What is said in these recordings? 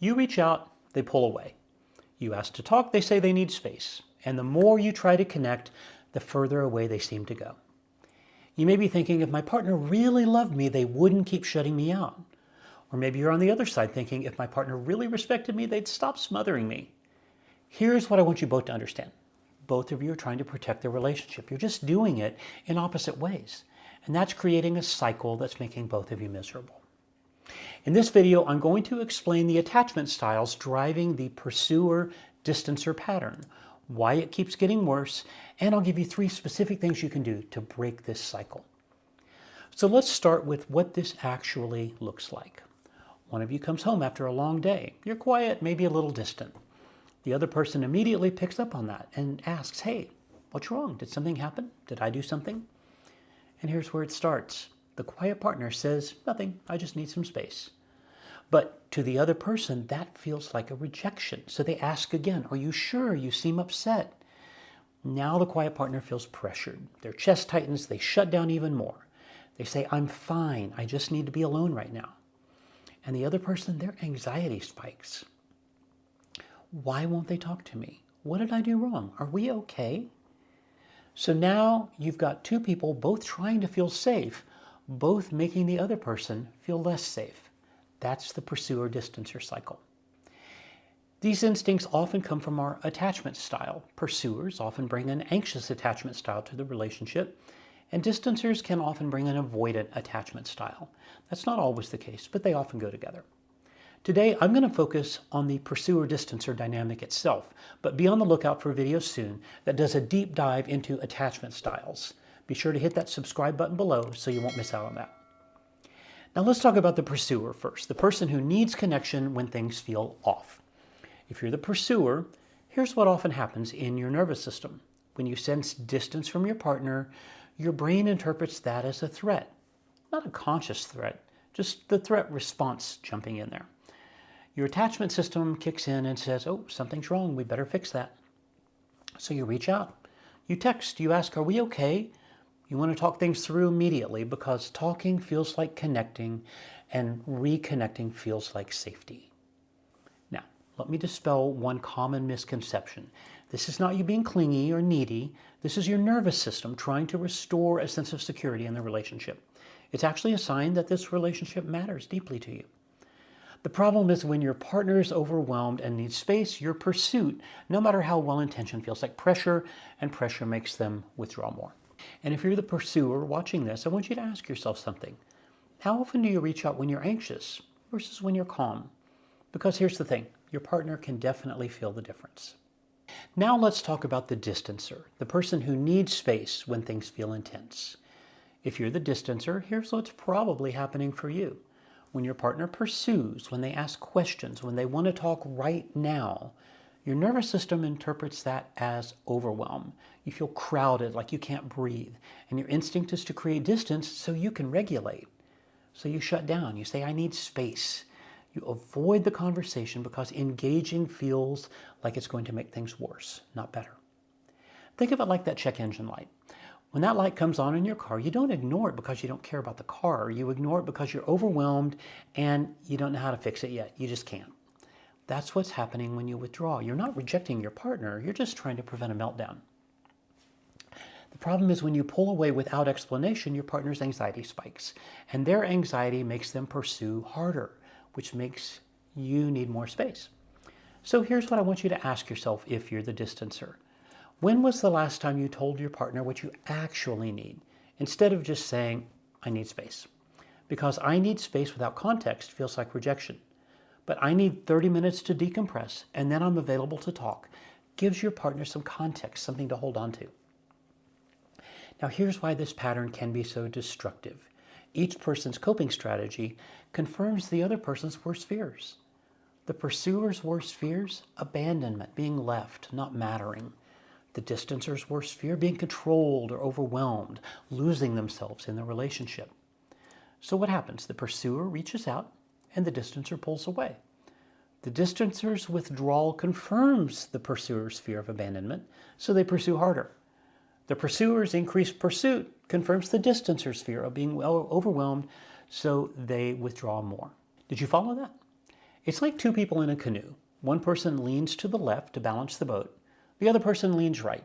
You reach out, they pull away. You ask to talk, they say they need space. And the more you try to connect, the further away they seem to go. You may be thinking, if my partner really loved me, they wouldn't keep shutting me out. Or maybe you're on the other side thinking, if my partner really respected me, they'd stop smothering me. Here's what I want you both to understand. Both of you are trying to protect their relationship. You're just doing it in opposite ways. And that's creating a cycle that's making both of you miserable. In this video, I'm going to explain the attachment styles driving the pursuer-distancer pattern, why it keeps getting worse, and I'll give you 3 specific things you can do to break this cycle. So let's start with what this actually looks like. One of you comes home after a long day. You're quiet, maybe a little distant. The other person immediately picks up on that and asks, hey, what's wrong? Did something happen? Did I do something? And here's where it starts. The quiet partner says, nothing, I just need some space. But to the other person, that feels like a rejection. So they ask again, are you sure? You seem upset. Now the quiet partner feels pressured. Their chest tightens, they shut down even more. They say, I'm fine, I just need to be alone right now. And the other person, their anxiety spikes. Why won't they talk to me? What did I do wrong? Are we okay? So now you've got 2 people both trying to feel safe, both making the other person feel less safe. That's the pursuer-distancer cycle. These instincts often come from our attachment style. Pursuers often bring an anxious attachment style to the relationship, and distancers can often bring an avoidant attachment style. That's not always the case, but they often go together. Today, I'm going to focus on the pursuer-distancer dynamic itself, but be on the lookout for a video soon that does a deep dive into attachment styles. Be sure to hit that subscribe button below so you won't miss out on that. Now let's talk about the pursuer first, the person who needs connection when things feel off. If you're the pursuer, here's what often happens in your nervous system. When you sense distance from your partner, your brain interprets that as a threat. Not a conscious threat, just the threat response jumping in there. Your attachment system kicks in and says, oh, something's wrong, we better fix that. So you reach out, you text, you ask, are we okay? You want to talk things through immediately because talking feels like connecting and reconnecting feels like safety. Now, let me dispel one common misconception. This is not you being clingy or needy. This is your nervous system trying to restore a sense of security in the relationship. It's actually a sign that this relationship matters deeply to you. The problem is when your partner is overwhelmed and needs space, your pursuit, no matter how well-intentioned, feels like pressure, and pressure makes them withdraw more. And if you're the pursuer watching this, I want you to ask yourself something. How often do you reach out when you're anxious versus when you're calm? Because here's the thing, your partner can definitely feel the difference. Now let's talk about the distancer, the person who needs space when things feel intense. If you're the distancer, here's what's probably happening for you. When your partner pursues, when they ask questions, when they want to talk right now, your nervous system interprets that as overwhelm. You feel crowded, like you can't breathe, and your instinct is to create distance so you can regulate. So you shut down. You say, I need space. You avoid the conversation because engaging feels like it's going to make things worse, not better. Think of it like that check engine light. When that light comes on in your car, you don't ignore it because you don't care about the car. You ignore it because you're overwhelmed and you don't know how to fix it yet. You just can't. That's what's happening when you withdraw. You're not rejecting your partner. You're just trying to prevent a meltdown. The problem is when you pull away without explanation, your partner's anxiety spikes. And their anxiety makes them pursue harder, which makes you need more space. So here's what I want you to ask yourself if you're the distancer. When was the last time you told your partner what you actually need, instead of just saying, I need space? Because I need space without context feels like rejection. But I need 30 minutes to decompress, and then I'm available to talk. Gives your partner some context, something to hold on to. Now here's why this pattern can be so destructive. Each person's coping strategy confirms the other person's worst fears. The pursuer's worst fears, abandonment, being left, not mattering. The distancer's worst fear, being controlled or overwhelmed, losing themselves in the relationship. So what happens? The pursuer reaches out and the distancer pulls away. The distancer's withdrawal confirms the pursuer's fear of abandonment, so they pursue harder. The pursuer's increased pursuit confirms the distancer's fear of being overwhelmed, so they withdraw more. Did you follow that? It's like two people in a canoe. One person leans to the left to balance the boat. The other person leans right.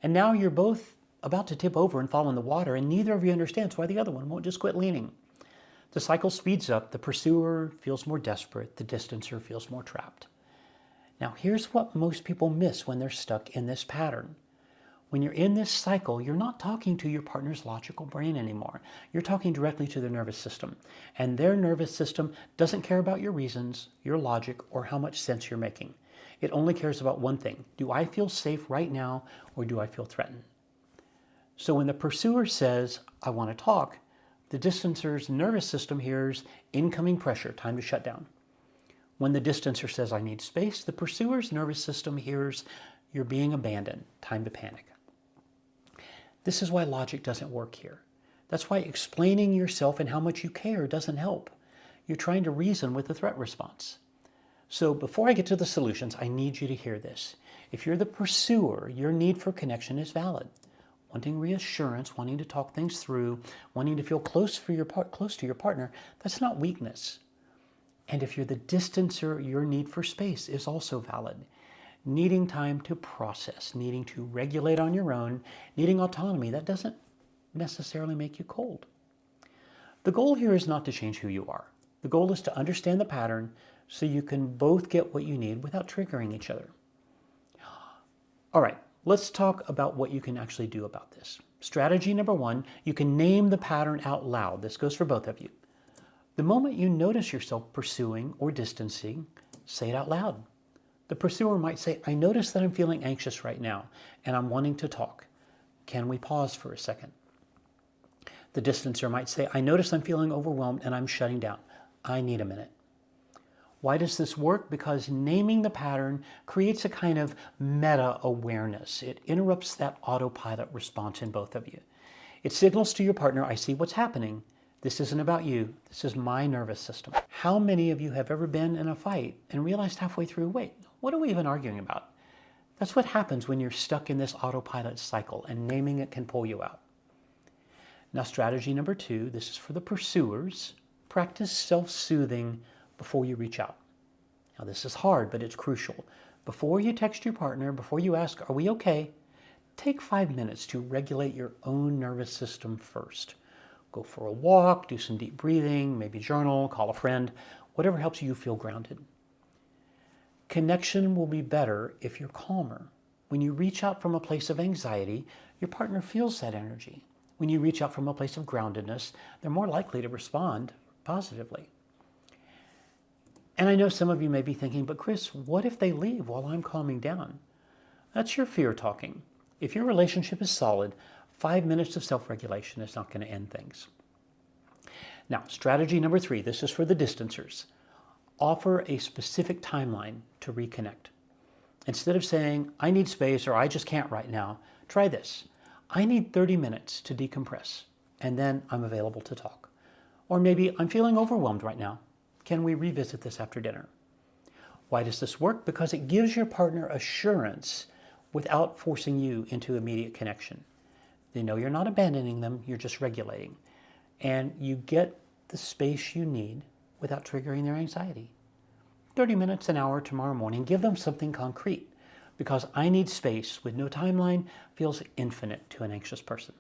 And now you're both about to tip over and fall in the water, and neither of you understands why the other one won't just quit leaning. The cycle speeds up. The pursuer feels more desperate. The distancer feels more trapped. Now, here's what most people miss when they're stuck in this pattern. When you're in this cycle, you're not talking to your partner's logical brain anymore. You're talking directly to their nervous system. And their nervous system doesn't care about your reasons, your logic, or how much sense you're making. It only cares about one thing. Do I feel safe right now, or do I feel threatened? So when the pursuer says, I want to talk, the distancer's nervous system hears incoming pressure, time to shut down. When the distancer says, I need space, the pursuer's nervous system hears, you're being abandoned, time to panic. This is why logic doesn't work here. That's why explaining yourself and how much you care doesn't help. You're trying to reason with the threat response. So before I get to the solutions, I need you to hear this. If you're the pursuer, your need for connection is valid. Wanting reassurance, wanting to talk things through, wanting to feel close to your partner, that's not weakness. And if you're the distancer, your need for space is also valid. Needing time to process, needing to regulate on your own, needing autonomy, that doesn't necessarily make you cold. The goal here is not to change who you are. The goal is to understand the pattern so you can both get what you need without triggering each other. All right, let's talk about what you can actually do about this. Strategy number 1, you can name the pattern out loud. This goes for both of you. The moment you notice yourself pursuing or distancing, say it out loud. The pursuer might say, I notice that I'm feeling anxious right now, and I'm wanting to talk. Can we pause for a second? The distancer might say, I notice I'm feeling overwhelmed and I'm shutting down. I need a minute. Why does this work? Because naming the pattern creates a kind of meta-awareness. It interrupts that autopilot response in both of you. It signals to your partner, I see what's happening. This isn't about you. This is my nervous system. How many of you have ever been in a fight and realized halfway through, wait, what are we even arguing about? That's what happens when you're stuck in this autopilot cycle, and naming it can pull you out. Now, strategy number 2, this is for the pursuers. Practice self-soothing before you reach out. Now, this is hard, but it's crucial. Before you text your partner, before you ask, are we okay? Take 5 minutes to regulate your own nervous system first. Go for a walk, do some deep breathing, maybe journal, call a friend, whatever helps you feel grounded. Connection will be better if you're calmer. When you reach out from a place of anxiety, your partner feels that energy. When you reach out from a place of groundedness, they're more likely to respond positively. And I know some of you may be thinking, but Chris, what if they leave while I'm calming down? That's your fear talking. If your relationship is solid, 5 minutes of self-regulation is not going to end things. Now, strategy number 3, this is for the distancers. Offer a specific timeline to reconnect. Instead of saying, I need space or I just can't right now, try this. I need 30 minutes to decompress, and then I'm available to talk. Or maybe I'm feeling overwhelmed right now. Can we revisit this after dinner? Why does this work? Because it gives your partner assurance without forcing you into immediate connection. They know you're not abandoning them, you're just regulating. And you get the space you need without triggering their anxiety. 30 minutes, an hour tomorrow morning, give them something concrete. Because I need space with no timeline feels infinite to an anxious person.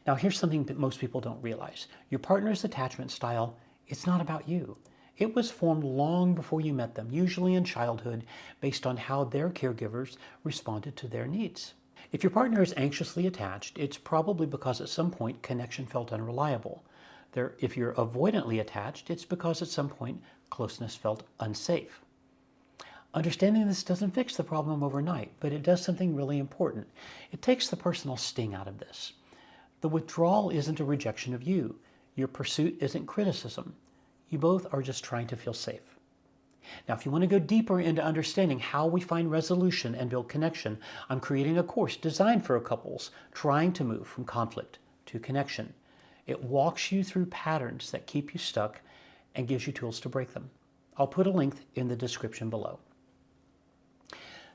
Now here's something that most people don't realize. Your partner's attachment style, it's not about you. It was formed long before you met them, usually in childhood, based on how their caregivers responded to their needs. If your partner is anxiously attached, it's probably because at some point connection felt unreliable. If you're avoidantly attached, it's because at some point closeness felt unsafe. Understanding this doesn't fix the problem overnight, but it does something really important. It takes the personal sting out of this. The withdrawal isn't a rejection of you. Your pursuit isn't criticism. You both are just trying to feel safe. Now, if you want to go deeper into understanding how we find resolution and build connection, I'm creating a course designed for couples trying to move from conflict to connection. It walks you through patterns that keep you stuck and gives you tools to break them. I'll put a link in the description below.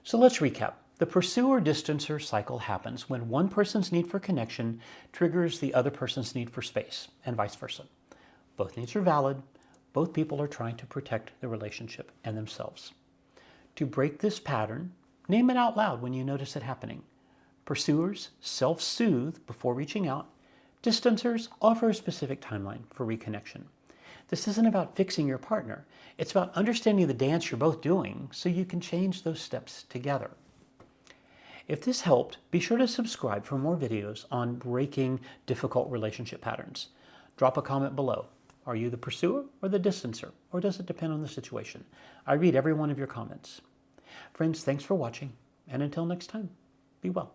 So let's recap. The pursuer-distancer cycle happens when one person's need for connection triggers the other person's need for space, and vice versa. Both needs are valid. Both people are trying to protect the relationship and themselves. To break this pattern, name it out loud when you notice it happening. Pursuers self-soothe before reaching out. Distancers offer a specific timeline for reconnection. This isn't about fixing your partner. It's about understanding the dance you're both doing so you can change those steps together. If this helped, be sure to subscribe for more videos on breaking difficult relationship patterns. Drop a comment below. Are you the pursuer or the distancer, or does it depend on the situation? I read every one of your comments. Friends, thanks for watching, and until next time, be well.